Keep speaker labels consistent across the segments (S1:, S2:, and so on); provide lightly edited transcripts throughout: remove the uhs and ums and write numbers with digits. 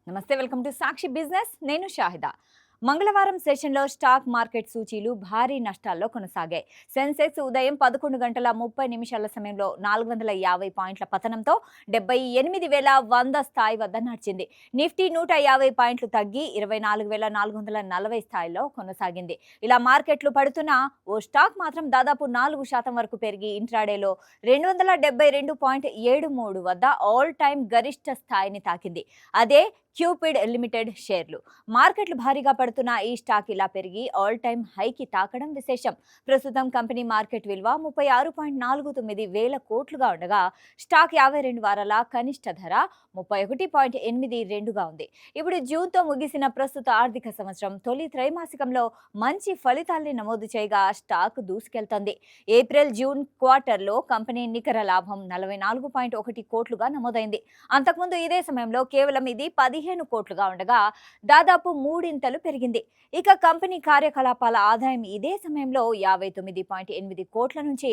S1: నమస్తే, welcome to Sakshi business. నేను షాహిదా. మంగళవారం సెషన్లో స్టాక్ మార్కెట్ సూచీలు భారీ నష్టాల్లో కొనసాగాయి. సెన్సెక్స్ ఉదయం 11 గంటల 30 నిమిషాల సమయంలో 450 పాయింట్ల పతనంతో 78,100 స్థాయి వద్ద నడిచింది. నిఫ్టీ 150 పాయింట్లు తగ్గి 24,440 స్థాయిలో కొనసాగింది. ఇలా మార్కెట్లు పడుతున్నా ఓ స్టాక్ మాత్రం దాదాపు 4% వరకు పెరిగి ఇంట్రాడేలో 272.73 వద్ద ఆల్ టైమ్ గరిష్ట స్థాయిని తాకింది. అదే క్యూపిడ్ లిమిటెడ్ షేర్లు. మార్కెట్లు భారీగా పడుతున్న ఈ స్టాక్ ఇలా పెరిగి ఆల్ టైమ్ హైకి తాకడం విశేషం. ప్రస్తుతం కంపెనీ మార్కెట్ విలువ 36.49 వేల కోట్లుగా ఉండగా స్టాక్ 52 వారాల కనిష్ట ధర 31.82గా ఉంది. ఇప్పుడు జూన్తో ముగిసిన ప్రస్తుత ఆర్థిక సంవత్సరం తొలి త్రైమాసికంలో మంచి ఫలితాల్ని నమోదు చేయగా స్టాక్ దూసుకెళ్తోంది. ఏప్రిల్ జూన్ క్వార్టర్లో కంపెనీ నికర లాభం 44.1 కోట్లుగా నమోదైంది. అంతకుముందు ఇదే సమయంలో కేవలం ఇది 15 కోట్లుగా ఉండగా దాదాపు మూడింతలు పెరిగింది. ఇక కంపెనీ కార్యకలాపాల ఆదాయం ఇదే సమయంలో 59.8 కోట్ల నుంచి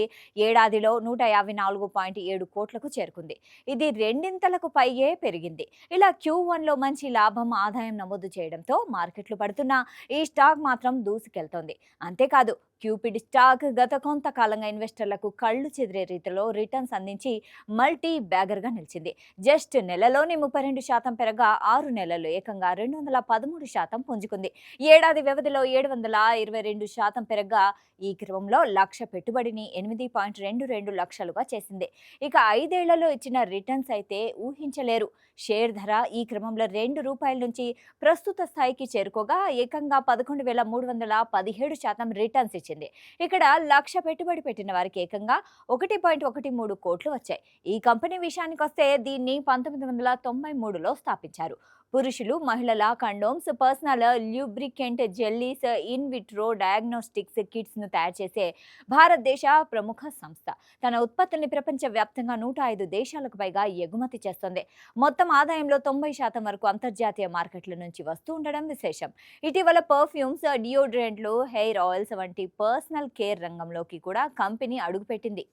S1: ఏడాదిలో 154.7 కోట్లకు చేరుకుంది. ఇది రెండింతలకు పైగే పెరిగింది. ఇలా Q1లో మంచి లాభం ఆదాయం నమోదు చేయడంతో మార్కెట్లు పడుతున్న ఈ స్టాక్ మాత్రం దూసుకెళ్తోంది. అంతేకాదు క్యూపిడ్ స్టాక్ గత కొంతకాలంగా ఇన్వెస్టర్లకు కళ్ళు చెదిరే రీతిలో రిటర్న్స్ అందించి మల్టీ బ్యాగర్గా నిలిచింది. జస్ట్ నెలలోనే 32% పెరగా 6 నెలల్లో ఏకంగా 213% పుంజుకుంది. ఏడాది వ్యవధిలో 722% పెరగా ఈ క్రమంలో లక్ష పెట్టుబడిని 8.22 లక్షలుగా చేసింది. ఇక 5 ఏళ్లలో ఇచ్చిన రిటర్న్స్ అయితే ఊహించలేరు. షేర్ ధర ఈ క్రమంలో ₹2 నుంచి ప్రస్తుత స్థాయికి చేరుకోగా ఏకంగా 11,317% రిటర్న్స్ ఇచ్చింది. ఇక్కడ లక్ష పెట్టుబడి పెట్టిన వారికి ఏకంగా 1.13 కోట్లు వచ్చాయి. ఈ కంపెనీ విషయానికి వస్తే దీన్ని 1993లో స్థాపించారు. పురుషులు, మహిళల condoms, personal lubricant jellies, in vitro diagnostics కిట్స్ను తయారు చేసే భారతదేశ ప్రముఖ సంస్థ. తన ఉత్పత్తుల్ని ప్రపంచ వ్యాప్తంగా 105 దేశాలకు పైగా ఎగుమతి చేస్తోంది. మొత్తం ఆదాయంలో 90% వరకు అంతర్జాతీయ మార్కెట్ల నుంచి వస్తూ ఉండడం విశేషం. ఇటీవల పర్ఫ్యూమ్స్, డియోడ్రెంట్లు, హెయిర్ ఆయిల్స్ వంటి పర్సనల్ కేర్ రంగంలోకి కూడా కంపెనీ అడుగుపెట్టింది.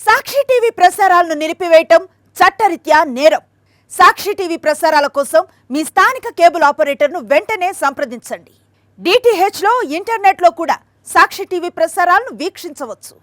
S2: సాక్షి టీవీ ప్రసారాలను నిలిపివేయటం చట్టరీత్యా నేరం. సాక్షి టీవీ ప్రసారాల కోసం మీ స్థానిక కేబుల్ ఆపరేటర్ను వెంటనే సంప్రదించండి. DTHలో ఇంటర్నెట్లో కూడా సాక్షి టీవీ ప్రసారాలను వీక్షించవచ్చు.